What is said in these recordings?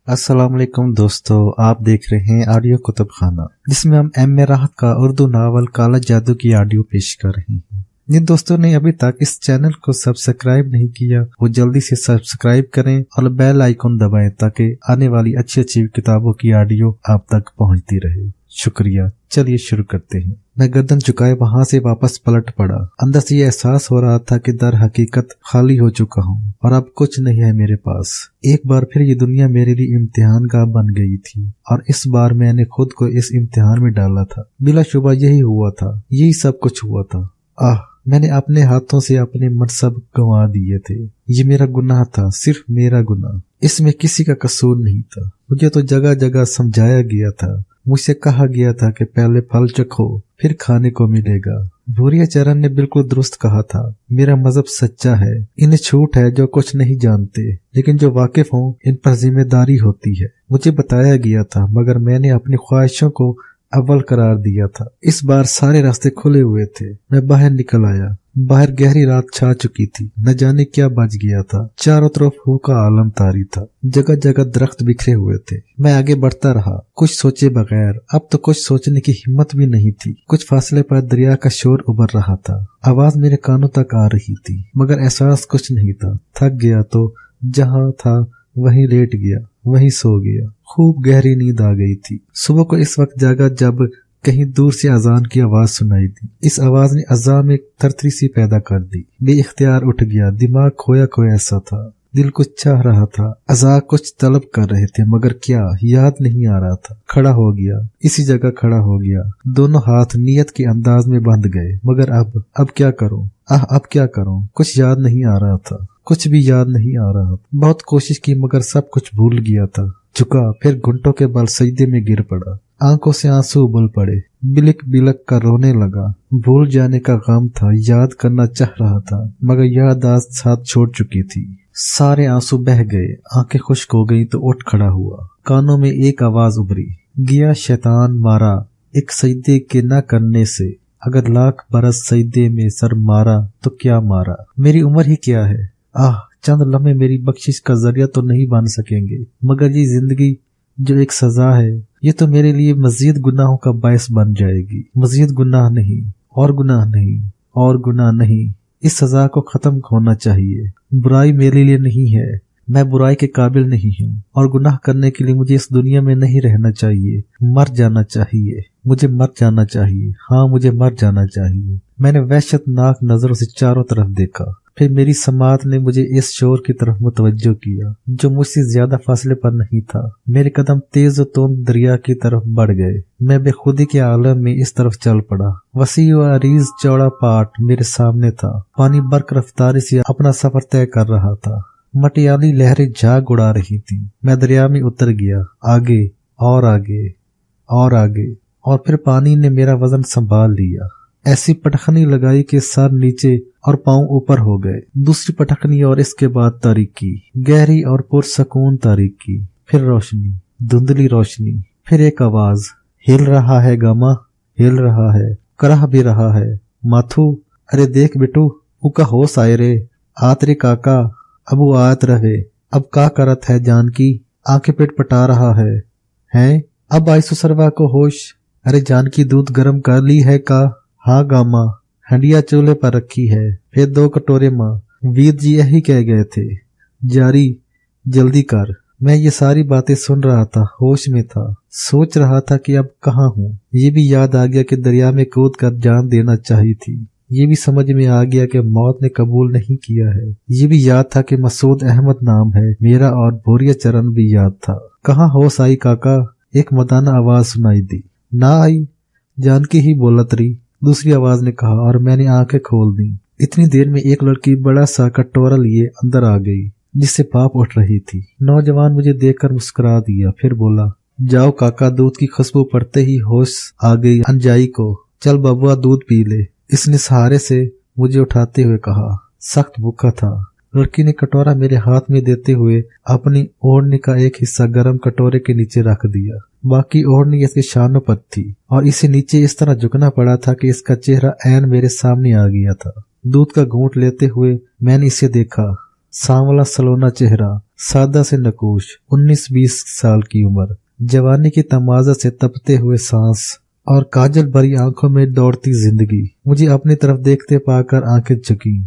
अस्सलाम वालेकुम दोस्तों, आप देख रहे हैं ऑडियो कुतुब खाना, जिसमें हम एम.ए. राहत का उर्दू नावल काला जादू की ऑडियो पेश कर रहे हैं। जिन दोस्तों ने अभी तक इस चैनल को सब्सक्राइब नहीं किया वो जल्दी से सब्सक्राइब करें और बेल आइकन दबाएं ताकि आने वाली अच्छी अच्छी किताबों की ऑडियो आप तक पहुंचती रहे। शुक्रिया। चलिए शुरू करते हैं। मैं गर्दन झुकाए वहां से वापस पलट पड़ा। अंदर से ये एहसास हो रहा था कि दर हकीकत खाली हो चुका हूँ और अब कुछ नहीं है मेरे पास। एक बार फिर ये दुनिया मेरे लिए इम्तिहान गाह बन गई थी और इस बार मैंने खुद को इस इम्तिहान में डाला था। बिलाशुबा यही हुआ था, यही सब कुछ हुआ था। मैंने अपने हाथों से अपने मनसब गंवा दिए थे। ये मेरा गुनाह था, सिर्फ मेरा गुनाह। इसमें किसी का कसूर नहीं था। मुझे तो जगह जगह समझाया गया था, मुझसे कहा गया था कि पहले फल चखो फिर खाने को मिलेगा। भूरिया चरण ने बिल्कुल दुरुस्त कहा था। मेरा मजहब सच्चा है। इन्हें छूट है जो कुछ नहीं जानते, लेकिन जो वाकिफ हों इन पर जिम्मेदारी होती है। मुझे बताया गया था मगर मैंने अपनी ख्वाहिशों को अव्वल करार दिया था। इस बार सारे रास्ते खुले हुए थे। मैं बाहर निकल आया। बाहर गहरी रात छा चुकी थी। न जाने क्या बच गया था। चारों तरफ हू का आलम तारी था। जगह जगह दरख्त बिखरे हुए थे। मैं आगे बढ़ता रहा, कुछ सोचे बगैर। अब तो कुछ सोचने की हिम्मत भी नहीं थी। कुछ फासले पर दरिया का शोर उभर रहा था। आवाज मेरे कानों तक आ रही थी मगर एहसास कुछ नहीं था। थक गया तो जहाँ था वहीं लेट गया, वहीं सो गया। खूब गहरी नींद आ गई थी। सुबह को इस वक्त जागा जब कहीं दूर से अजान की आवाज सुनाई दी। इस आवाज ने अज़ा में थरथरी सी पैदा कर दी। बेइख्तियार उठ गया। दिमाग खोया खोया सा था। दिल कुछ चाह रहा था। अज़ा कुछ तलब कर रहे थे मगर क्या, याद नहीं आ रहा था। खड़ा हो गया, इसी जगह खड़ा हो गया। दोनों हाथ नियत के अंदाज में बंध गए। मगर अब क्या करूं? अब क्या करूं? कुछ याद नहीं आ रहा था। कुछ भी याद नहीं आ रहा था। बहुत कोशिश की मगर सब कुछ भूल गया था। झुका, फिर घुटनों के बल सजदे में गिर पड़ा। आंखों से आंसू उबल पड़े। बिलक बिलक कर रोने लगा। भूल जाने का गम था। याद करना चाह रहा था मगर याददाश्त साथ छोड़ चुकी थी। सारे आंसू बह गए। आंखें खुश्क हो गई तो उठ खड़ा हुआ। कानों में एक आवाज उभरी, गया शैतान मारा एक सजदे के न करने से। अगर लाख बरस सजदे में सर मारा तो क्या मारा। मेरी उम्र ही क्या है। चंद लम्हे मेरी बख्शिश का जरिया तो नहीं बन सकेंगे मगर ये जिंदगी जो एक सजा है ये तो मेरे लिए मजीद गुनाहों का बायस बन जाएगी। मजीद गुनाह नहीं, और गुनाह नहीं, और गुनाह नहीं। इस सजा को खत्म होना चाहिए। बुराई मेरे लिए नहीं है। मैं बुराई के काबिल नहीं हूँ और गुनाह करने के लिए मुझे इस दुनिया में नहीं रहना चाहिए। मर जाना चाहिए। मुझे मर जाना चाहिए। हाँ, मुझे मर जाना चाहिए। मैंने वहशतनाक नजरों से चारों तरफ देखा। फिर मेरी समात ने मुझे इस शोर की तरफ मुतवज्जो किया जो मुझसे ज्यादा फासले पर नहीं था। मेरे कदम तेज और तोंद दरिया की तरफ बढ़ गए। मैं बेखुदी के आलम में इस तरफ चल पड़ा। वसी व अरीज चौड़ा पाट मेरे सामने था। पानी बर्क रफ्तारी से अपना सफर तय कर रहा था। मटियाली लहरें झाग उड़ा रही थी। मैं दरिया में उतर गया। आगे और आगे और आगे, और फिर पानी ने मेरा वजन संभाल लिया। ऐसी पटखनी लगाई कि सर नीचे और पांव ऊपर हो गए। दूसरी पटखनी और इसके बाद तारीकी, गहरी और पुरसकून तारीकी। फिर रोशनी, धुंधली रोशनी। फिर एक आवाज, हिल रहा है गामा, हिल रहा है, करह भी रहा है। माथू, अरे देख बेटू, उका होश आए रे। आत रे काका, अब वो आत रहे। अब का करत है जानकी, आंखें पेट पटा रहा है। हैं, अब आई सुसरवा को होश। अरे जानकी, दूध गरम कर ली है का? हाँ गामा, हंडिया चूल्हे पर रखी है। फिर 2 कटोरे माँ। वीर जी यही कह गए थे। जारी, जल्दी कर। मैं ये सारी बातें सुन रहा था, होश में था। सोच रहा था कि अब कहाँ हूँ। ये भी याद आ गया कि दरिया में कूद कर जान देना चाहिए थी। ये भी समझ में आ गया कि मौत ने कबूल नहीं किया है। ये भी याद था कि मसूद अहमद नाम है मेरा और भूरिया चरण भी याद था। कहाँ होश आई काका? एक मदाना आवाज सुनाई दी। ना आई, जानकी ही बोलत रही, दूसरी आवाज ने कहा और मैंने आंखें खोल दी। इतनी देर में एक लड़की बड़ा सा कटोरा लिए अंदर आ गई जिससे पाप उठ रही थी। नौजवान मुझे देखकर मुस्कुरा दिया, फिर बोला, जाओ काका, दूध की खुशबू पड़ते ही होश आ गई अनजाई को। चल बबुआ, दूध पी ले। इसने सहारे से मुझे उठाते हुए कहा। सख्त भूखा था। लड़की ने कटोरा मेरे हाथ में देते हुए अपनी ओढ़नी का एक हिस्सा गर्म कटोरे के नीचे रख दिया। बाकी ओढ़नी इसके शानों पर थी और इसे नीचे इस तरह झुकना पड़ा था कि इसका चेहरा ऐन मेरे सामने आ गया था। दूध का घूंट लेते हुए मैंने इसे देखा। सांवला सलोना चेहरा, सादा से नकूश, 19-20 साल की उम्र, जवानी की तमाजा से तपते हुए सांस और काजल भरी आंखों में दौड़ती जिंदगी। मुझे अपनी तरफ देखते पाकर आंखें झुकी,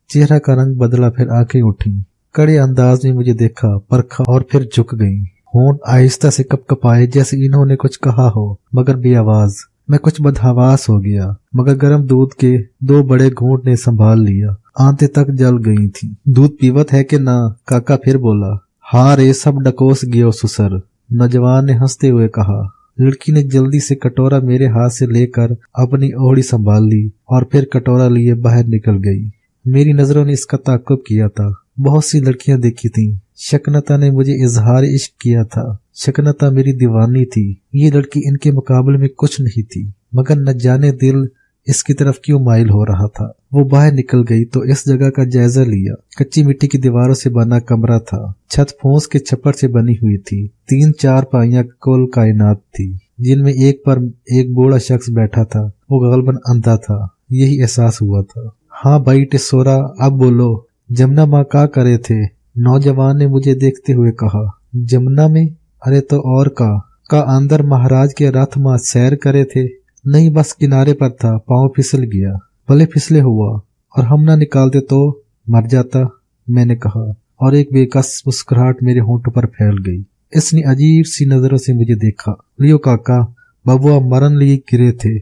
चेहरा का रंग बदला, फिर आंखें उठी। कड़े अंदाज में मुझे देखा, परखा और फिर झुक गई। होंठ आहिस्ता से कपकपाए जैसे इन्होंने कुछ कहा हो, मगर बेआवाज। मैं कुछ बदहवास हो गया, मगर गर्म दूध के 2 बड़े घूंट ने संभाल लिया। आंतें तक जल गई थी। दूध पीवत है कि ना? काका फिर बोला। हाँ रे, सब डकोस गियो सुसर, नौजवान ने हंसते हुए कहा। लड़की ने जल्दी से कटोरा मेरे हाथ से लेकर अपनी ओढ़ी संभाल ली और फिर कटोरा लिए बाहर निकल गई। मेरी नजरों ने इसका ताक़ुब किया था। बहुत सी लड़कियां देखी थीं। शकनता ने मुझे इजहार इश्क किया था। शकनता मेरी दीवानी थी। ये लड़की इनके मुकाबले में कुछ नहीं थी, मगर न जाने दिल इसकी तरफ क्यों माइल हो रहा था। वो बाहर निकल गई तो इस जगह का जायजा लिया। कच्ची मिट्टी की दीवारों से बना कमरा था। छत फूस के छप्पर से बनी हुई थी। 3-4 पाइयां कुल कायनात थी, जिनमें एक पर एक बूढ़ा शख्स बैठा था। वो गलबन अंधा था, यही एहसास हुआ था। हाँ भाई टिसोरा, अब बोलो, जमुना माँ का करे थे? नौजवान ने मुझे देखते हुए कहा। जमुना में? अरे तो और का अंदर महाराज के रथ माँ सैर करे थे? नहीं, बस किनारे पर था, पाँव फिसल गया। भले फिसले हुआ, और हम ना निकालते तो मर जाता, मैंने कहा, और एक बेकस मुस्कुराहट मेरे होंठों पर फैल गई। इसने अजीब सी नजरों से मुझे देखा। लियो काका, बबुआ मरन लिए गिरे थे।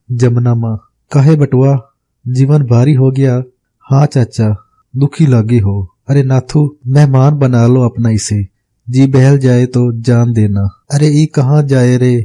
जमुना माँ, काहे बटुआ, जीवन भारी हो गया? हाँ चाचा, दुखी लगी हो। अरे नाथू, मेहमान बना लो अपना इसे, जी बहल जाए तो जान देना। अरे ई कहाँ जाए रे?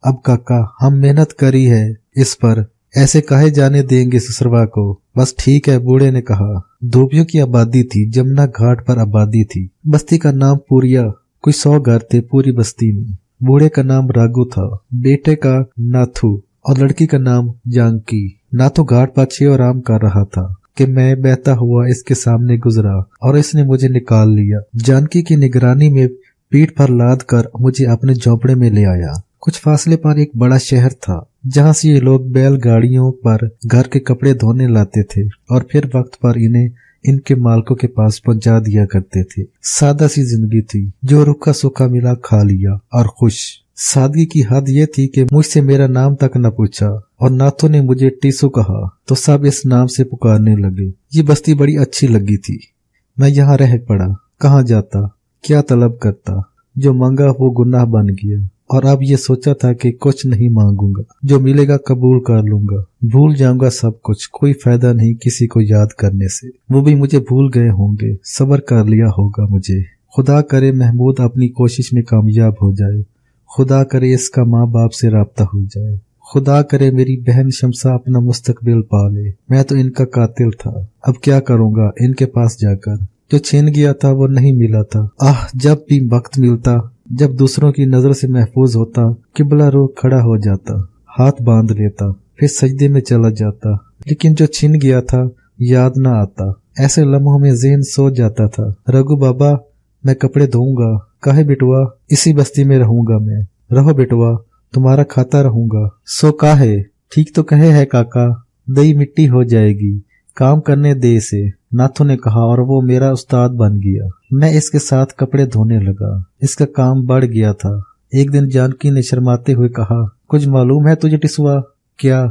अब काका, हम मेहनत करी है इस पर, ऐसे काहे जाने देंगे ससुरवा को? बस ठीक है, बूढ़े ने कहा। धोबियों की आबादी थी, जमुना घाट पर आबादी थी। बस्ती का नाम पुरिया, कोई 100 घर थे पूरी बस्ती में। बूढ़े का नाम राघु था, बेटे का नाथू और लड़की का नाम जानकी। नाथू घाट पर छियो आराम कर रहा था कि मैं बहता हुआ इसके सामने गुजरा और इसने मुझे निकाल लिया। जानकी की निगरानी में पीठ पर लाद कर मुझे अपने झोपड़े में ले आया। कुछ फासले पर एक बड़ा शहर था, जहाँ से ये लोग बैलगाड़ियों पर घर के कपड़े धोने लाते थे और फिर वक्त पर इन्हें इनके मालकों के पास पहुंचा दिया करते थे। सादा सी जिंदगी थी, जो रुखा सूखा मिला खा लिया और खुश। सादगी की हद ये थी कि मुझसे मेरा नाम तक न पूछा, और नाथू ने मुझे टीसू कहा तो सब इस नाम से पुकारने लगे। ये बस्ती बड़ी अच्छी लगी थी। मैं यहाँ रह पड़ा। कहाँ जाता, क्या तलब करता? जो मांगा वो गुनाह बन गया, और अब ये सोचा था कि कुछ नहीं मांगूंगा, जो मिलेगा कबूल कर लूंगा। भूल जाऊंगा सब कुछ, कोई फायदा नहीं किसी को याद करने से। वो भी मुझे भूल गए होंगे, सब्र कर लिया होगा मुझे। खुदा करे महमूद अपनी कोशिश में कामयाब हो जाए। खुदा करे इसका माँ बाप से राब्ता हो जाए। खुदा करे मेरी बहन शमसा अपना मुस्तकबिल पाले। मैं तो इनका कातिल था, अब क्या करूंगा इनके पास जाकर? जो छीन गया था वो नहीं मिला था। आह, जब भी वक्त मिलता, जब दूसरों की नजर से महफूज होता, किबला रोक खड़ा हो जाता, हाथ बांध लेता, फिर सजदे में चला जाता। लेकिन जो छीन गया था याद ना आता। ऐसे लम्हों में ज़हन सो जाता था। रघु बाबा, मैं कपड़े धोऊंगा। काहे बेटुआ, इसी बस्ती में रहूंगा मैं। रहो बेटुआ, तुम्हारा खाता रहूंगा। सो काहे, ठीक तो कहे है काका, दई मिट्टी हो जाएगी, काम करने दे इसे, नाथू ने कहा, और वो मेरा उस्ताद बन गया। मैं इसके साथ कपड़े धोने लगा। इसका काम बढ़ गया था। एक दिन जानकी ने शर्माते हुए कहा, कुछ मालूम है तुझे टिसुआ? क्या?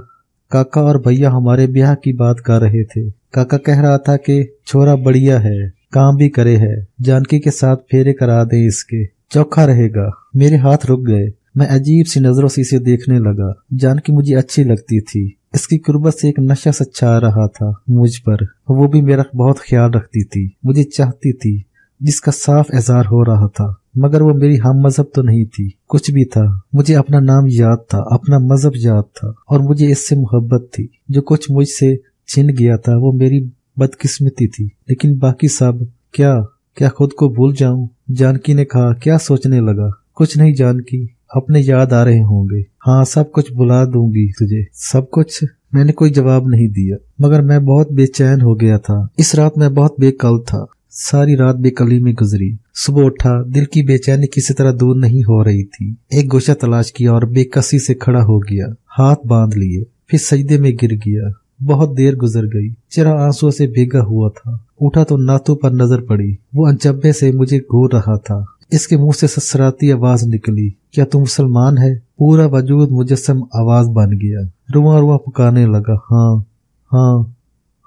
काका और भैया हमारे ब्याह की बात कर रहे थे। काका कह रहा था कि छोरा बढ़िया है, काम भी करे है, जानकी के साथ फेरे करा दे इसके, चौखा रहेगा। मेरे हाथ रुक गए। मैं अजीब सी नजरों से इसे देखने लगा। जानकी मुझे अच्छी लगती थी। इसकी कुर्बत से एक नशा सा छा रहा था मुझ पर। वो भी मेरा बहुत ख्याल रखती थी, मुझे चाहती थी, जिसका साफ इज़हार हो रहा था। मगर वो मेरी हम मजहब तो नहीं थी। कुछ भी था, मुझे अपना नाम याद था, अपना मजहब याद था, और मुझे इससे मोहब्बत थी। जो कुछ मुझसे छिन गया था वो मेरी बदकिस्मती थी। लेकिन बाकी सब क्या खुद को भूल जाऊं? जानकी ने कहा। क्या सोचने लगा? कुछ नहीं जानकी, अपने याद आ रहे होंगे। हाँ, सब कुछ भुला दूंगी तुझे, सब कुछ। मैंने कोई जवाब नहीं दिया, मगर मैं बहुत बेचैन हो गया था। इस रात मैं बहुत बेकल था। सारी रात बेकली में गुजरी। सुबह उठा, दिल की बेचैनी किसी तरह दूर नहीं हो रही थी। एक गोशा तलाश किया और बेकसी से खड़ा हो गया, हाथ बांध लिए, फिर सजदे में गिर गया। बहुत देर गुजर गई। चेहरा आंसुओं से भीगा हुआ था। उठा तो नाथू पर नजर पड़ी। वो अनचब्बे से मुझे घूर रहा था। इसके मुंह से ससराती आवाज निकली, क्या तू मुसलमान है? पूरा वजूद मुजस्सम आवाज बन गया। रुआ रुआ पुकारने लगा, हाँ हाँ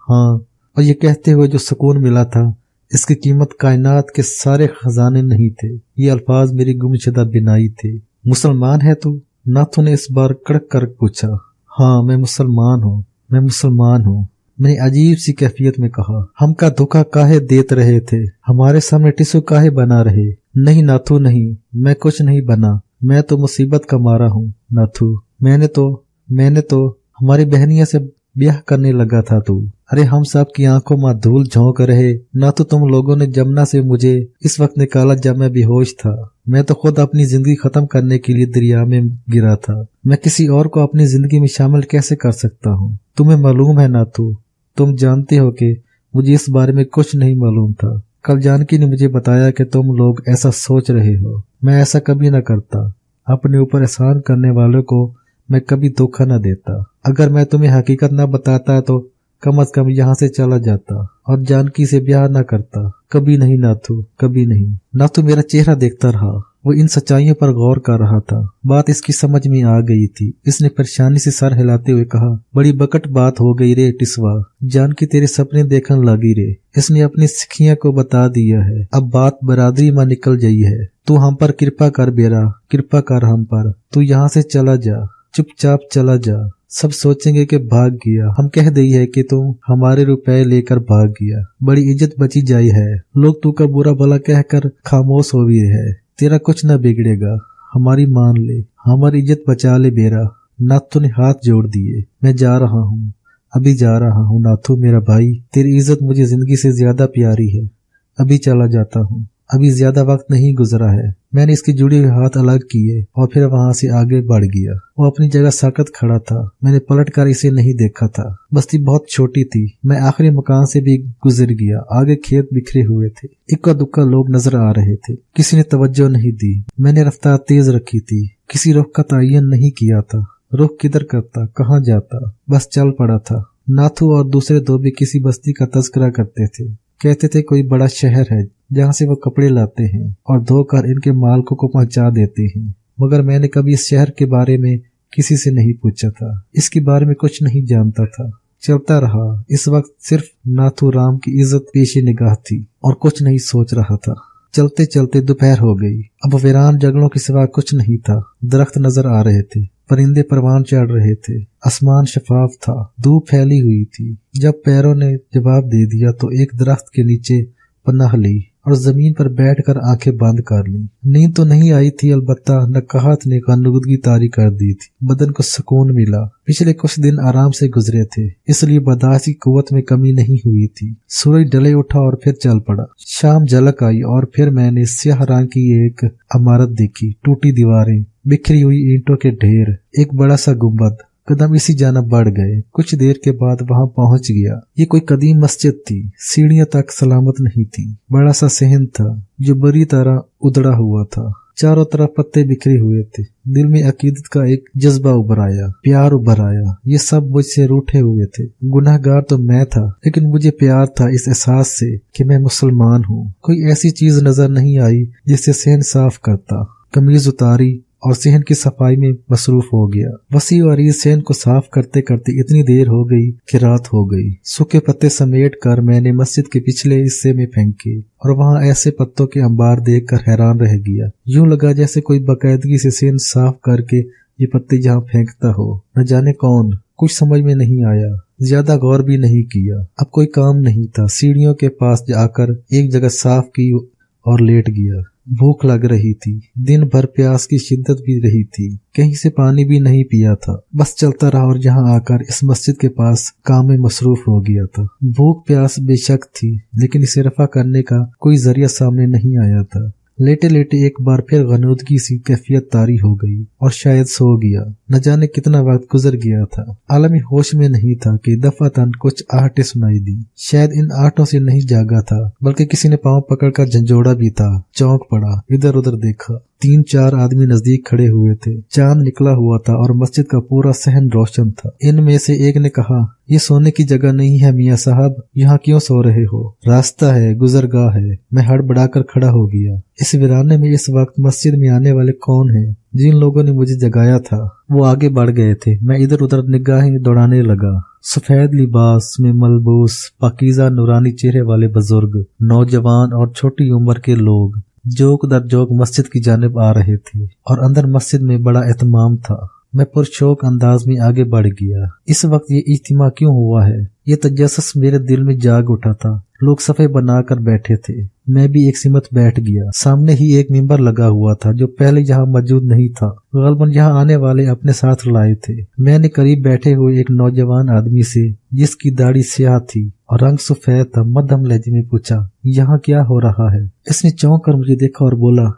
हाँ। और ये कहते हुए जो सुकून मिला था, इसकी कीमत कायनात के सारे खजाने नहीं थे। ये अल्फाज मेरी गुमशुदा बिनाई थे। मुसलमान है तू? नाथू ने इस बार कड़क कर पूछा। हाँ, मैं मुसलमान हूँ, मैं मुसलमान हूँ, मैंने अजीब सी कैफियत में कहा। हम का धोखा काहे देत रहे थे? हमारे सामने टिश्यू काहे बना रहे? नहीं नाथू नहीं, मैं कुछ नहीं बना, मैं तो मुसीबत का मारा हूँ नाथू। मैंने तो हमारी बहनिया से ब्याह करने लगा था तू। अरे हम सब की आंखों में धूल झोंक रहे नाथू, तुम लोगों ने जमुना से मुझे इस वक्त निकाला जब मैं बेहोश था। मैं तो खुद अपनी जिंदगी खत्म करने के लिए दरिया में गिरा था। मैं किसी और को अपनी जिंदगी में शामिल कैसे कर सकता हूँ? तुम्हें मालूम है नाथू, तुम जानते हो कि मुझे इस बारे में कुछ नहीं मालूम था। कल जानकी ने मुझे बताया कि तुम लोग ऐसा सोच रहे हो। मैं ऐसा कभी न करता। अपने ऊपर एहसान करने वालों को मैं कभी धोखा न देता। अगर मैं तुम्हें हकीकत न बताता तो कम से कम यहाँ से चला जाता और जानकी से ब्याह न करता। कभी नहीं नाथू, कभी नहीं। नाथू मेरा चेहरा देखता रहा। वो इन सच्चाइयों पर गौर कर रहा था। बात इसकी समझ में आ गई थी। इसने परेशानी से सर हिलाते हुए कहा, बड़ी बकट बात हो गई रे टिसवा। जानकी तेरे सपने देखने लगी रे। इसने अपनी सिखिया को बता दिया है। अब बात बरादरी में निकल गई है। तू हम पर कृपा कर बेरा, कृपा कर हम पर। तू यहाँ से चला जा, चुपचाप चला जा। सब सोचेंगे कि भाग गया। हम कह दी है कि तू हमारे रुपए लेकर भाग गया। बड़ी इज्जत बची जाई है। लोग तू का बुरा भला कहकर खामोश हो भी है। तेरा कुछ न बिगड़ेगा, हमारी मान ले, हमारी इज्जत बचा ले बेरा। नाथू ने हाथ जोड़ दिए। मैं जा रहा हूँ, अभी जा रहा हूँ नाथू मेरा भाई। तेरी इज्जत मुझे जिंदगी से ज्यादा प्यारी है। अभी चला जाता हूँ, अभी ज्यादा वक्त नहीं गुजरा है। मैंने इसके जुड़े हुए हाथ अलग किए और फिर वहां से आगे बढ़ गया। वो अपनी जगह साकत खड़ा था। मैंने पलट कर इसे नहीं देखा था। बस्ती बहुत छोटी थी। मैं आखिरी मकान से भी गुजर गया। आगे खेत बिखरे हुए थे। इक्का दुक्का लोग नजर आ रहे थे। किसी ने तवज्जो नहीं दी। मैंने रफ्तार तेज रखी थी। किसी रुख का तयन नहीं किया था। रुख किधर करता, कहाँ जाता, बस चल पड़ा था। नाथू और दूसरे दो भी किसी बस्ती का तस्करा करते थे। कहते थे कोई बड़ा शहर है जहाँ से वो कपड़े लाते हैं और धोकर इनके मालकों को पहुंचा देते हैं। मगर मैंने कभी इस शहर के बारे में किसी से नहीं पूछा था। इसके बारे में कुछ नहीं जानता था। चलता रहा। इस वक्त सिर्फ नाथू राम की इज्जत पेशी निगाह थी और कुछ नहीं सोच रहा था। चलते चलते दोपहर हो गई। अब वीरान जंगलों के सिवा कुछ नहीं था। दरख्त नजर आ रहे थे। परिंदे परवान चढ़ रहे थे। आसमान शफाफ था। धूप फैली हुई थी। जब पैरों ने जवाब दे दिया तो एक दरख्त के नीचे पनाह ली और जमीन पर बैठकर आंखें बंद कर ली। नींद तो नहीं आई थी, अलबत्ता नकाहत ने नुकदगी तारी कर दी थी। बदन को सुकून मिला। पिछले कुछ दिन आराम से गुजरे थे, इसलिए बर्दाश्त की कुव्वत में कमी नहीं हुई थी। सूरज ढले उठा और फिर चल पड़ा। शाम झलक आई और फिर मैंने स्याह रंग की एक इमारत देखी। टूटी दीवारें, बिखरी हुई ईंटों के ढेर, एक बड़ा सा गुंबद। कदम इसी जाना बढ़ गए। कुछ देर के बाद वहां पहुंच गया। ये कोई कदीम मस्जिद थी। सीढ़ियां तक सलामत नहीं थी। बड़ा सा सहन था जो बुरी तरह उधड़ा हुआ था। चारों तरफ पत्ते बिखरे हुए थे। दिल में अकीदत का एक जज्बा उभर आया, प्यार उभर आया। ये सब मुझसे रूठे हुए थे। गुनाहगार तो मैं था, लेकिन मुझे प्यार था इस एहसास से कि मैं मुसलमान हूँ। कोई ऐसी चीज नजर नहीं आई जिससे सहन साफ करता। कमीज उतारी और सहन की सफाई में मसरूफ हो गया। वसी और अरीज सहन को साफ करते करते इतनी देर हो गई कि रात हो गई। सूखे पत्ते समेट कर मैंने मस्जिद के पिछले हिस्से में फेंके और वहां ऐसे पत्तों के अंबार देखकर हैरान रह गया। यूं लगा जैसे कोई बाकायदगी से सहन साफ करके ये पत्ते यहाँ फेंकता हो। न जाने कौन। कुछ समझ में नहीं आया। ज्यादा गौर भी नहीं किया। अब कोई काम नहीं था। सीढ़ियों के पास जाकर एक जगह साफ की और लेट गया। भूख लग रही थी। दिन भर प्यास की शिद्दत भी रही थी। कहीं से पानी भी नहीं पिया था। बस चलता रहा और यहाँ आकर इस मस्जिद के पास काम में मसरूफ हो गया था। भूख प्यास बेशक थी, लेकिन इसे रफा करने का कोई जरिया सामने नहीं आया था। लेटे लेटे एक बार फिर गनुदगी सी कैफियत तारी हो गई और शायद सो गया। न जाने कितना वक्त गुजर गया था। आलमी होश में नहीं था कि दफातन कुछ आहटें सुनाई दी। शायद इन आहटों से नहीं जागा था, बल्कि किसी ने पांव पकड़कर झंझोड़ा भी था। चौंक पड़ा, इधर उधर देखा। 3-4 आदमी नजदीक खड़े हुए थे। चांद निकला हुआ था और मस्जिद का पूरा सहन रोशन था। इनमें से एक ने कहा, ये सोने की जगह नहीं है मियाँ साहब, यहाँ क्यों सो रहे हो? रास्ता है, गुजरगाह है। मैं हड़बड़ाकर खड़ा हो गया। इस वीराने में इस वक्त मस्जिद में आने वाले कौन हैं? जिन लोगों ने मुझे जगाया था वो आगे बढ़ गए थे। मैं इधर उधर निगाहें दौड़ाने लगा। सफेद लिबास में मलबूस पाकीज़ा नूरानी चेहरे वाले बुजुर्ग, नौजवान और छोटी उम्र के लोग जोक दर जोक मस्जिद की जानिब आ रहे थे और अंदर मस्जिद में बड़ा एहतमाम था। मैं पुरशौक अंदाज में आगे बढ़ गया। इस वक्त ये इज्तिमा क्यों हुआ है? ये तजस्सुस मेरे दिल में जाग उठा था। लोग सफ़े बनाकर बैठे थे। मैं भी एक सिमत बैठ गया। सामने ही एक मिंबर लगा हुआ था जो पहले यहाँ मौजूद नहीं था। गलबन यहाँ आने वाले अपने साथ लाए थे। मैंने करीब बैठे हुए एक नौजवान आदमी से, जिसकी दाढ़ी स्याह थी और रंग सफेद था, मध्यम लहजे में पूछा, यहाँ क्या हो रहा है? इसने चौंक कर मुझे देखा और बोला,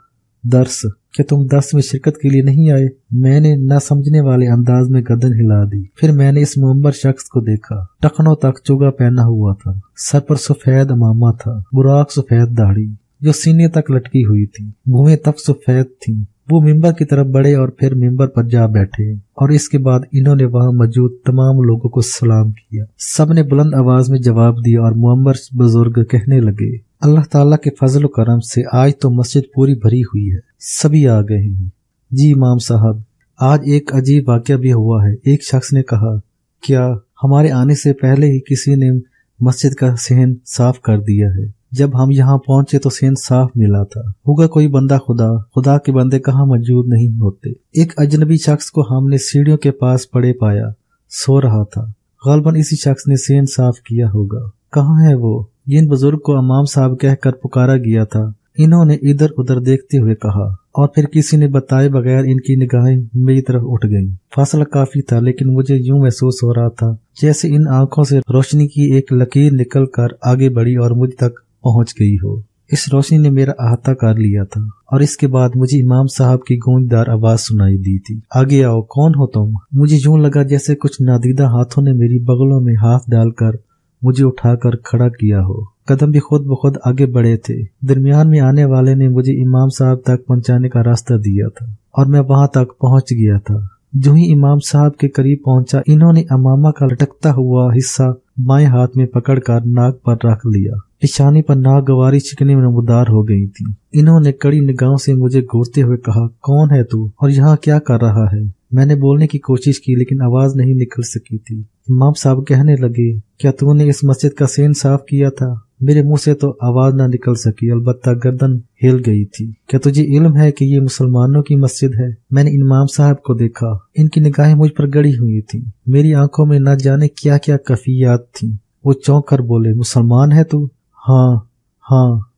दर्स। क्या तुम दर्स में शिरकत के लिए नहीं आए? मैंने न समझने वाले अंदाज में गर्दन हिला दी। फिर मैंने इस मुअम्बर शख्स को देखा। टखनों तक चुगा पहना हुआ था, सर पर सफेद अमामा था, बुराक सफेद दाढ़ी जो सीने तक लटकी हुई थी, भुएं तक सफेद थी। वो मिंबर की तरफ बढ़े और फिर मिंबर पर जा बैठे और इसके बाद इन्होंने वहां मौजूद तमाम लोगों को सलाम किया। सबने बुलंद आवाज में जवाब दिया और मुअम्बर बुजुर्ग कहने लगे, अल्लाह ताला के फजल करम से आज तो मस्जिद पूरी भरी हुई है, सभी आ गए हैं। जी इमाम साहब, आज एक अजीब वाक़या भी हुआ है। एक शख्स ने कहा, क्या हमारे आने से पहले ही किसी ने मस्जिद का सहन साफ कर दिया है? जब हम यहाँ पहुंचे तो सहन साफ मिला था। होगा कोई बंदा खुदा के बंदे कहाँ मौजूद नहीं होते। एक अजनबी शख्स को हमने सीढ़ियों के पास पड़े पाया, सो रहा था। गलबन इसी शख्स ने सहन साफ किया होगा। कहाँ है वो? जिन बुजुर्ग को इमाम साहब कहकर पुकारा गया था, इन्होंने इधर उधर देखते हुए कहा और फिर किसी ने बताए बगैर इनकी निगाहें मेरी तरफ उठ गईं। फासला काफी था लेकिन मुझे यूं महसूस हो रहा था जैसे इन आंखों से रोशनी की एक लकीर निकल कर आगे बढ़ी और मुझ तक पहुंच गई हो। इस रोशनी ने मेरा अहाता कर लिया था और इसके बाद मुझे इमाम साहब की गूंजदार आवाज सुनाई दी थी, आगे आओ, कौन हो तुम? मुझे यूं लगा जैसे कुछ नादीदा हाथों ने मेरी बगलों में हाथ डालकर मुझे उठाकर खड़ा किया हो। कदम भी खुद ब खुद आगे बढ़े थे। दरमियान में आने वाले ने मुझे इमाम साहब तक पहुंचाने का रास्ता दिया था और मैं वहां तक पहुंच गया था। जो ही इमाम साहब के करीब पहुंचा, इन्होंने अमामा का लटकता हुआ हिस्सा बाएं हाथ में पकड़कर नाक पर रख लिया। पेशानी पर नागवारी चिकनी नमदार हो गई थी। इन्होंने कड़ी निगाहों से मुझे घूरते हुए कहा, कौन है तू और यहाँ क्या कर रहा है? मैंने बोलने की कोशिश की लेकिन आवाज नहीं निकल सकी थी। इमाम साहब कहने लगे, क्या तूने इस मस्जिद का सेन साफ किया था? मेरे मुंह से तो आवाज ना निकल सकी, अलबत्ता गर्दन हिल गई थी। क्या तुझे इल्म है कि ये मुसलमानों की मस्जिद है? मैंने इमाम साहब को देखा। इनकी निगाहें मुझ पर गड़ी हुई थी। मेरी आंखों में न जाने क्या क्या कफियात थी। वो चौंक कर बोले, मुसलमान है तू? हाँ हाँ।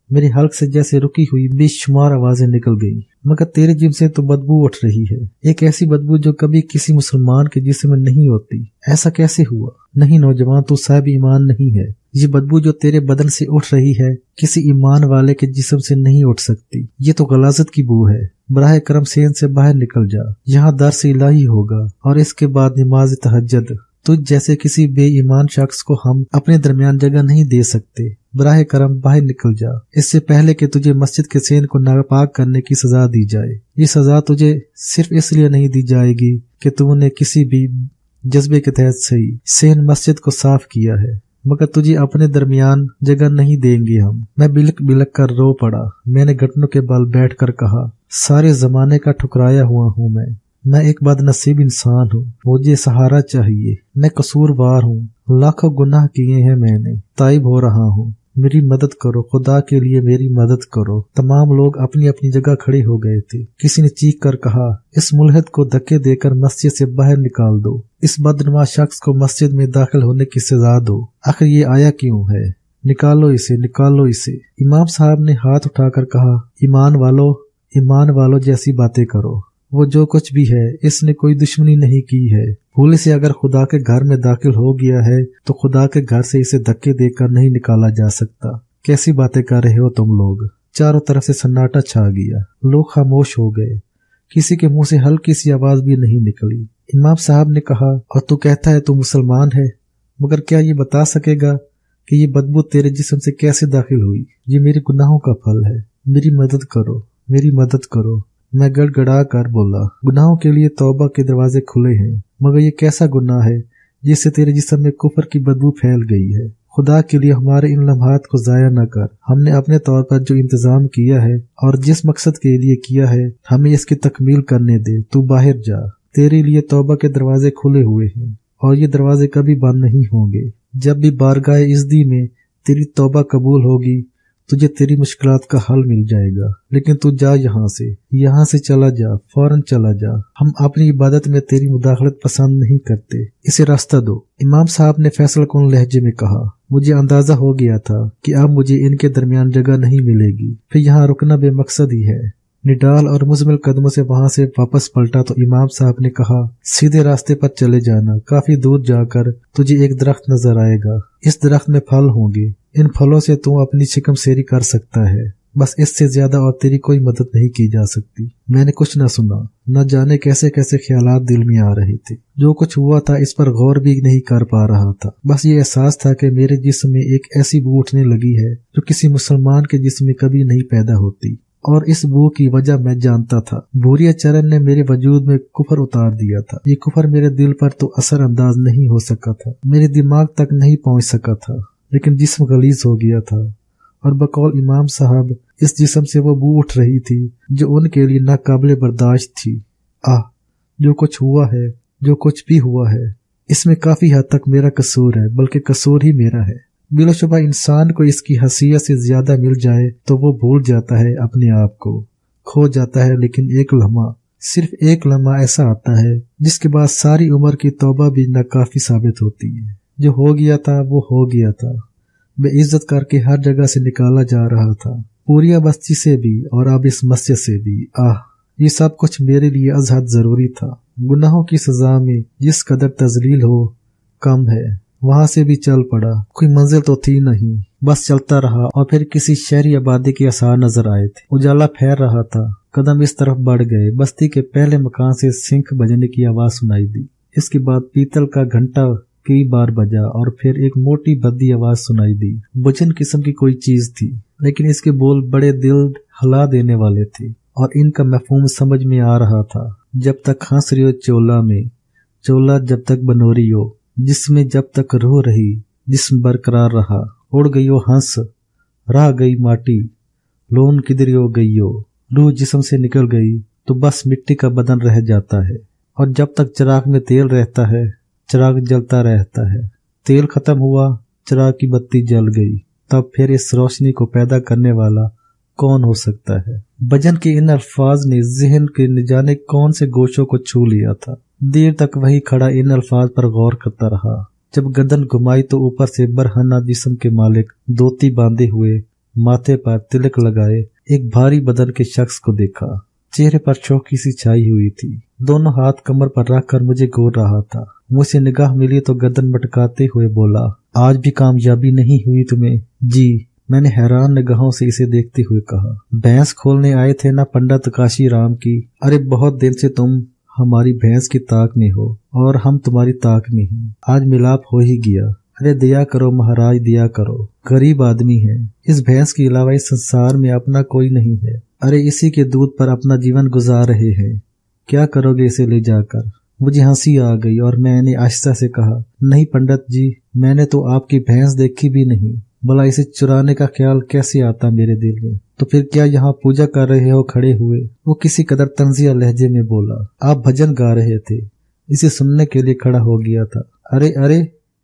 मेरे हल्क से जैसे रुकी हुई बेशुमार आवाजें निकल गई। मगर तेरे जिस्म से तो बदबू उठ रही है, एक ऐसी बदबू जो कभी किसी मुसलमान के जिस्म में नहीं होती। ऐसा कैसे हुआ? नहीं नौजवान, तू साहिब ईमान नहीं है। ये बदबू जो तेरे बदन से उठ रही है किसी ईमान वाले के जिस्म से नहीं उठ सकती। ये तो गलाजत की बू है। बराह करम सेन से बाहर निकल जा, यहाँ दर्स इलाही होगा और इसके बाद नमाज तहज्जुद। तुझ जैसे किसी बेईमान शख्स को हम अपने दरमियान जगह नहीं दे सकते। बराह करम बाहर निकल जा, इससे पहले कि तुझे मस्जिद के सेन को नापाक करने की सजा दी जाए। ये सजा तुझे सिर्फ इसलिए नहीं दी जाएगी कि तूने किसी भी जज्बे के तहत सही सेन मस्जिद को साफ किया है, मगर तुझे अपने दरमियान जगह नहीं देंगे हम। मैं बिलक बिलक कर रो पड़ा। मैंने घुटनों के बल बैठकर कहा, सारे जमाने का ठुकराया हुआ हूँ मैं एक बदनसीब इंसान हूँ। मुझे सहारा चाहिए। मैं कसूरवार हूँ, लाखों गुनाह किए हैं मैंने, ताइब हो रहा हूँ। मेरी मदद करो, खुदा के लिए मेरी मदद करो। तमाम लोग अपनी अपनी जगह खड़े हो गए थे। किसी ने चीख कर कहा, इस मुल्हिद को धक्के देकर मस्जिद से बाहर निकाल दो। इस बदनुमा शख्स को मस्जिद में दाखिल होने की सजा दो। आखिर ये आया क्यों है? निकालो इसे, निकालो इसे। इमाम साहब ने हाथ उठाकर कहा, ईमान वालों जैसी बातें करो। वो जो कुछ भी है इसने कोई दुश्मनी नहीं की है। भूले से अगर खुदा के घर में दाखिल हो गया है तो खुदा के घर से इसे धक्के देकर नहीं निकाला जा सकता। कैसी बातें कर रहे हो तुम लोग? चारों तरफ से सन्नाटा छा गया। लोग खामोश हो गए। किसी के मुंह से हल्की सी आवाज भी नहीं निकली। इमाम साहब ने कहा, और तू कहता है तू मुसलमान है, मगर क्या ये बता सकेगा कि ये बदबू तेरे जिस्म से कैसे दाखिल हुई? ये मेरे गुनाहों का फल है। मेरी मदद करो। मेरी मदद करो। मैं गड़गड़ा कर बोला, गुनाहों के लिए तौबा के दरवाजे खुले हैं, मगर ये कैसा गुनाह है जिससे तेरे जिस्म में कुफर की बदबू फैल गई है। खुदा के लिए हमारे इन लम्हात को जाया न कर। हमने अपने तौर पर जो इंतजाम किया है और जिस मकसद के लिए किया है, हमें इसकी तकमील करने दे। तू बाहर जा, तेरे लिए तौबा के दरवाजे खुले हुए हैं और ये दरवाजे कभी बंद नहीं होंगे। जब भी बारगाह इज़्दी में तेरी तौबा कबूल होगी, तुझे तेरी मुश्किलात का हल मिल जाएगा। लेकिन तू जा यहाँ से चला जा, फौरन चला जा। हम अपनी इबादत में तेरी मुदाखलत पसंद नहीं करते, इसे रास्ता दो। इमाम साहब ने फैसला कुन लहजे में कहा, मुझे अंदाजा हो गया था कि अब मुझे इनके दरमियान जगह नहीं मिलेगी, फिर यहाँ रुकना बेमकसद ही है। निडाल और मुजमिल कदमों से वहां से वापस पलटा तो इमाम साहब ने कहा, सीधे रास्ते पर चले जाना। काफी दूर जाकर तुझे एक दरख्त नजर आएगा। इस दरख्त में फल होंगे। इन फलों से तू अपनी शिकम सेरी कर सकता है। बस इससे ज्यादा और तेरी कोई मदद नहीं की जा सकती। मैंने कुछ न सुना, न जाने कैसे कैसे ख्यालात दिल में आ रहे थे। जो कुछ हुआ था इस पर गौर भी नहीं कर पा रहा था। बस ये एहसास था कि मेरे जिस्म में एक ऐसी बू उठने लगी है जो किसी मुसलमान के जिस्म में कभी नहीं पैदा होती, और इस बू की वजह मैं जानता था। भूरिया चरण ने मेरे वजूद में कुफर उतार दिया था। ये कुफर मेरे दिल पर तो असर अंदाज नहीं हो सका था, मेरे दिमाग तक नहीं पहुंच सका था, लेकिन जिस्म गलीज हो गया था। और बकौल इमाम साहब, इस जिस्म से वो बू उठ रही थी जो उनके लिए नाकाबिले बर्दाश्त थी। जो कुछ हुआ है, जो कुछ भी हुआ है, इसमें काफी हद तक मेरा कसूर है, बल्कि कसूर ही मेरा है। बिलाशुबा इंसान को इसकी हसीयत से ज्यादा मिल जाए तो वो भूल जाता है अपने आप को, खो जाता है। लेकिन एक लम्हा, सिर्फ एक लम्हा ऐसा आता है जिसके बाद सारी उम्र की तौबा भी नाकाफी साबित होती है। जो हो गया था वो हो गया था। बेइज्जत करके हर जगह से निकाला जा रहा था, पूरिया बस्ती से भी और अब इस मस्जिद से भी। ये सब कुछ मेरे लिए अजहद जरूरी था। गुनाहों की सजा में जिस कदर तजलील हो कम है। वहां से भी चल पड़ा। कोई मंजिल तो थी नहीं, बस चलता रहा। और फिर किसी शहरी आबादी के आसार नजर आए थे। उजाला फैल रहा था। कदम इस तरफ बढ़ गए। बस्ती के पहले मकान से सिंख बजने की आवाज सुनाई दी। इसके बाद पीतल का घंटा कई बार बजा और फिर एक मोटी भद्दी आवाज सुनाई दी। बुझन किस्म की कोई चीज थी, लेकिन इसके बोल बड़े दिल हिला देने वाले थे और इनका मफहूम समझ में आ रहा था। जब तक हंस रही हो चोला में, चोला जब तक बनोरी हो, जिसमें जब तक रूह रही, जिस्म बरकरार रहा। उड़ गई हो हंस, रह गई माटी, लोन किधर हो गई हो। रूह जिस्म से निकल गई तो बस मिट्टी का बदन रह जाता है। और जब तक चिराग में तेल रहता है, चिराग जलता रहता है। तेल खत्म हुआ, चिराग की बत्ती जल गई, तब फिर इस रोशनी को पैदा करने वाला कौन हो सकता है। भजन के इन अल्फाज ने ज़हन के न जाने कौन से गोशों को छू लिया था। देर तक वही खड़ा इन अल्फाज पर गौर करता रहा। जब गर्दन घुमाई तो ऊपर से बरहना जिस्म के मालिक, धोती बांधे हुए, माथे पर तिलक लगाए एक भारी बदन के शख्स को देखा। चेहरे पर चौकी सी छाई हुई थी। दोनों हाथ कमर पर रखकर मुझे घूर रहा था। मुझसे निगाह मिली तो गर्दन मटकाते हुए बोला, आज भी कामयाबी नहीं हुई तुम्हें? जी, मैंने हैरान निगाहों से इसे देखते हुए कहा। भैंस खोलने आए थे ना पंडित काशी राम की? अरे बहुत दिन से तुम हमारी भैंस की ताक में हो और हम तुम्हारी ताक में हैं। आज मिलाप हो ही गया। अरे दिया करो महाराज, दिया करो। गरीब आदमी है। इस भैंस के अलावा इस संसार में अपना कोई नहीं है। अरे इसी के दूध पर अपना जीवन गुजार रहे हैं। क्या करोगे इसे ले जाकर? मुझे हंसी आ गई और मैंने आहिस्ता से कहा, नहीं पंडित जी, मैंने तो आपकी भैंस देखी भी नहीं। भला इसे चुराने का ख्याल कैसे आता मेरे दिल में? तो फिर क्या यहाँ पूजा कर रहे हो खड़े हुए? वो किसी कदर तंजिया लहजे में बोला। आप भजन गा रहे थे, इसे सुनने के लिए खड़ा हो गया था। अरे अरे,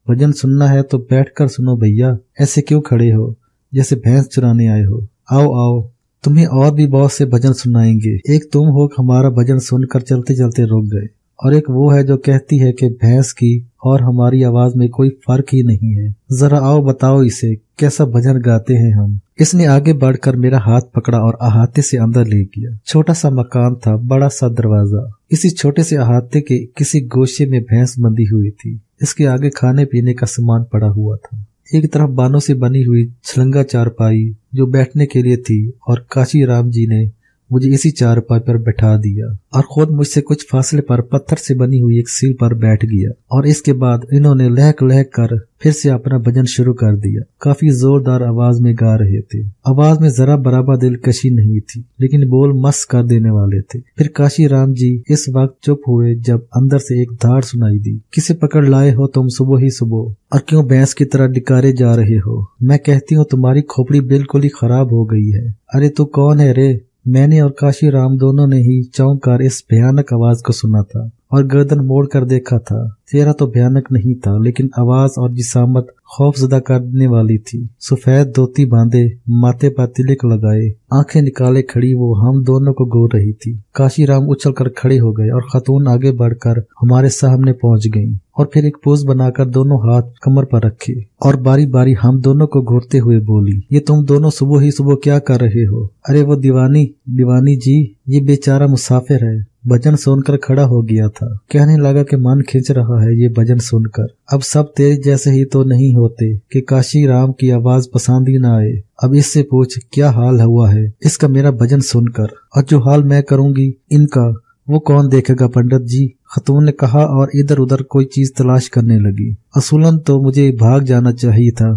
भजन सुनना है तो बैठकर सुनो भैया, ऐसे क्यों खड़े हो जैसे भैंस चुराने आए हो? आओ आओ, तुम्हें और भी बहुत से भजन सुनाएंगे। एक तुम हो हमारा भजन सुनकर चलते चलते रुक गए, और एक वो है जो कहती है कि भैंस की और हमारी आवाज में कोई फर्क ही नहीं है। जरा आओ बताओ इसे, कैसा भजन गाते हैं हम। इसने आगे बढ़कर मेरा हाथ पकड़ा और अहाते से अंदर ले गया। छोटा सा मकान था, बड़ा सा दरवाजा। इसी छोटे से अहाते के किसी गोशे में भैंस बंधी हुई थी। इसके आगे खाने पीने का सामान पड़ा हुआ था। एक तरफ बानों से बनी हुई छलंगा चारपाई जो बैठने के लिए थी, और काशी राम जी ने मुझे इसी चारपाई पर बैठा दिया और खुद मुझसे कुछ फासले पर पत्थर से बनी हुई एक सील पर बैठ गया और इसके बाद इन्होंने लहक लहक कर फिर से अपना भजन शुरू कर दिया। काफी जोरदार आवाज में गा रहे थे। आवाज में जरा बराबर दिलकशी नहीं थी, लेकिन बोल मस्त कर देने वाले थे। फिर काशी राम जी इस वक्त चुप हुए जब अंदर से एक धाड़ सुनाई दी। किसे पकड़ लाए हो तुम सुबह ही सुबह, और क्यों भैंस की तरह डिकारे जा रहे हो? मैं कहती हूँ तुम्हारी खोपड़ी बिल्कुल ही खराब हो गई है। अरे तू कौन है रे? मैंने और काशी राम दोनों ने ही चौंक कर इस भयानक आवाज को सुना था और गर्दन मोड़ कर देखा था। चेहरा तो भयानक नहीं था, लेकिन आवाज और जिसामत खौफजदा करने वाली थी। सफेद धोती बांधे, माथे पर तिलक लगाए, आंखें निकाले खड़ी वो हम दोनों को घूर रही थी। काशी राम उछल कर खड़े हो गए और खातून आगे बढ़कर हमारे सामने पहुंच गईं और फिर एक पोज बनाकर दोनों हाथ कमर पर रखे और बारी बारी हम दोनों को घूरते हुए बोली, ये तुम दोनों सुबह ही सुबह क्या कर रहे हो? अरे वो दीवानी जी, ये बेचारा मुसाफिर है, भजन सुनकर खड़ा हो गया था। कहने लगा कि मन खींच रहा है ये भजन सुनकर। अब सब तेरे जैसे ही तो नहीं होते कि काशी राम की आवाज पसंद ही ना आए। अब इससे पूछ क्या हाल हुआ है इसका मेरा भजन सुनकर, और जो हाल मैं करूंगी इनका वो कौन देखेगा पंडित जी? खतून ने कहा और इधर उधर कोई चीज तलाश करने लगी। असूलन तो मुझे भाग जाना चाहिए था,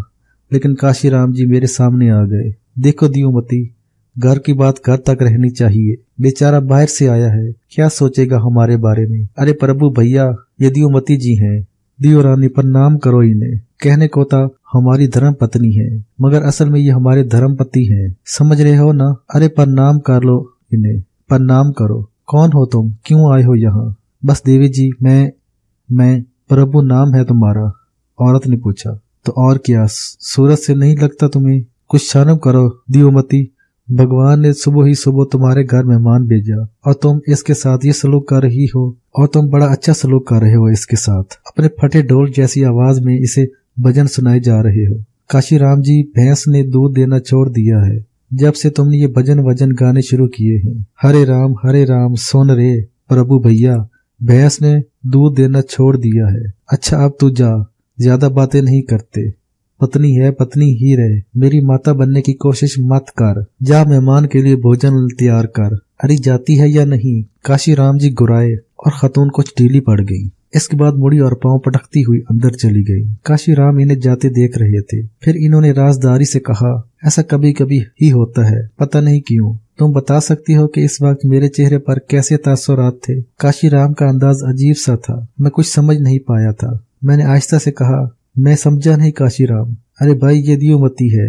लेकिन काशी राम जी मेरे सामने आ गए। देखो दियोमती, घर की बात घर तक रहनी चाहिए। बेचारा बाहर से आया है, क्या सोचेगा हमारे बारे में? अरे प्रभु भैया, ये दियोमती जी हैं। दियो रानी प्रणाम करो इन्हें। कहने को था हमारी धर्म पत्नी है, मगर असल में ये हमारे धर्म पति हैं, समझ रहे हो ना? अरे प्रणाम कर लो इन्हें, प्रणाम करो। कौन हो तुम? क्यों आए हो यहाँ? बस देवी जी, मैं प्रभु नाम है तुम्हारा? औरत ने पूछा। तो और क्या, सूरत से नहीं लगता तुम्हें? कुछ शर्म करो दियोमती, भगवान ने सुबह ही सुबह तुम्हारे घर मेहमान भेजा और तुम इसके साथ ये सलूक कर रही हो, और तुम बड़ा अच्छा सलूक कर रहे हो इसके साथ। अपने फटे ढोल जैसी आवाज में इसे भजन सुनाए जा रहे हो। काशी राम जी, भैंस ने दूध देना छोड़ दिया है जब से तुमने ये भजन गाने शुरू किए हैं। हरे राम सुन रे प्रभु भैया, भैंस ने दूध देना छोड़ दिया है। अच्छा अब तू जा, ज्यादा बातें नहीं करते। पत्नी है पत्नी ही रहे, मेरी माता बनने की कोशिश मत कर। जा मेहमान के लिए भोजन तैयार कर। अरे जाती है या नहीं? काशी राम जी गुराए और खातून कुछ ढीली पड़ गई। इसके बाद मुड़ी और पांव पटकती हुई अंदर चली गई। काशी राम इन्हें जाते देख रहे थे। फिर इन्होंने राजदारी से कहा, ऐसा कभी कभी ही होता है, पता नहीं क्यों। तुम बता सकती हो कि इस वक्त मेरे चेहरे पर कैसे तासुरात थे? काशी राम का अंदाज अजीब सा था, मैं कुछ समझ नहीं पाया था। मैंने आहिस्ता से कहा, मैं समझा नहीं काशी राम। अरे भाई, ये दियोमती है,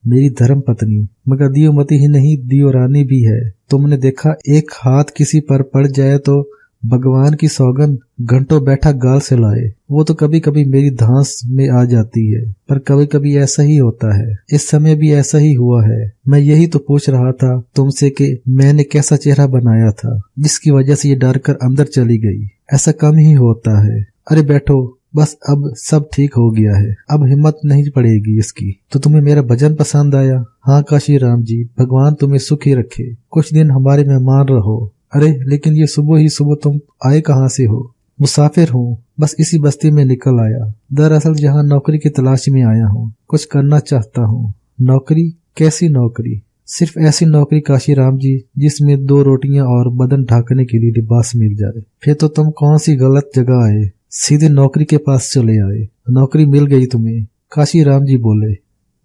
मेरी धर्म पत्नी, मगर दियोमती ही नहीं दियो रानी भी है। तुमने देखा एक हाथ किसी पर पड़ जाए तो भगवान की सौगन घंटों बैठा गाल से लाए। वो तो कभी कभी मेरी धांस में आ जाती है, पर कभी कभी ऐसा ही होता है। इस समय भी ऐसा ही हुआ है। मैं यही तो पूछ रहा था तुमसे कि मैंने कैसा चेहरा बनाया था जिसकी वजह से ये डर कर अंदर चली गई। ऐसा कम ही होता है। अरे बैठो, बस अब सब ठीक हो गया है, अब हिम्मत नहीं पड़ेगी इसकी। तो तुम्हें मेरा भजन पसंद आया? हाँ काशी राम जी, भगवान तुम्हें सुखी रखे, कुछ दिन हमारे मेहमान रहो। अरे लेकिन ये सुबह ही सुबह तुम आए कहाँ से हो? मुसाफिर हूँ, बस इसी बस्ती में निकल आया। दरअसल यहाँ नौकरी की तलाश में आया हूँ, कुछ करना चाहता हूँ। नौकरी? कैसी नौकरी? सिर्फ ऐसी नौकरी काशी राम जी जिसमें 2 रोटियां और बदन ढांकने के लिए लिबास मिल जाए। फिर तो तुम कौन सी गलत जगह आए, सीधे नौकरी के पास चले आए। नौकरी मिल गई तुम्हें? काशी राम जी बोले।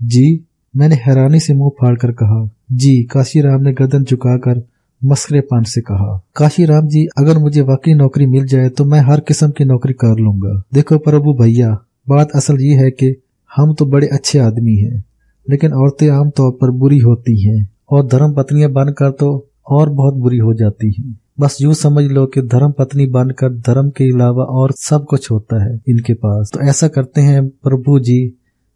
जी? मैंने हैरानी से मुंह फाड़कर कहा। जी? काशी राम ने गर्दन झुकाकर मस्करेपन से कहा। काशी राम जी, अगर मुझे वाकई नौकरी मिल जाए तो मैं हर किस्म की नौकरी कर लूंगा। देखो प्रभु भैया, बात असल ये है कि हम तो बड़े अच्छे आदमी हैं, लेकिन औरतें आमतौर पर बुरी होती हैं, और धर्म पत्नियां बनकर तो और बहुत बुरी हो जाती हैं। बस यूं समझ लो कि धर्म पत्नी बनकर धर्म के अलावा और सब कुछ होता है इनके पास। तो ऐसा करते हैं प्रभु जी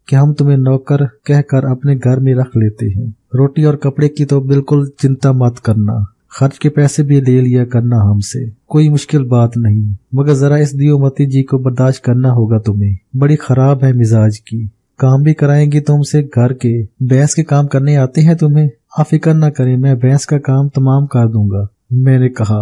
कि हम तुम्हें नौकर कहकर अपने घर में रख लेते हैं। रोटी और कपड़े की तो बिल्कुल चिंता मत करना, खर्च के पैसे भी ले लिया करना हमसे, कोई मुश्किल बात नहीं। मगर जरा इस दियोमती जी को बर्दाश्त करना होगा तुम्हें, बड़ी खराब है मिजाज की। काम भी कराएंगी तुमसे घर के, भैंस के काम करने आते हैं तुम्हें? आप फिक्र न करें, मैं भैंस का काम तमाम कर दूंगा। मैंने कहा,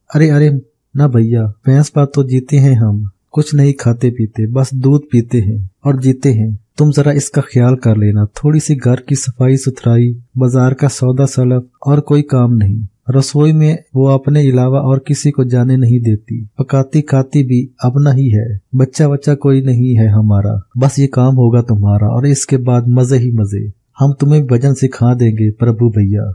अरे ना भैया, भैंस पर तो जीते हैं हम, कुछ नहीं खाते पीते, बस दूध पीते हैं और जीते हैं। तुम जरा इसका ख्याल कर लेना, थोड़ी सी घर की सफाई सुथराई, बाजार का सौदा सलफ और कोई काम नहीं। रसोई में वो अपने अलावा और किसी को जाने नहीं देती, पकाती खाती भी अपना ही है, बच्चा कोई नहीं है हमारा, बस ये काम होगा तुम्हारा और इसके बाद मजे ही मजे, हम तुम्हें भजन सिखा देंगे प्रभु भैया।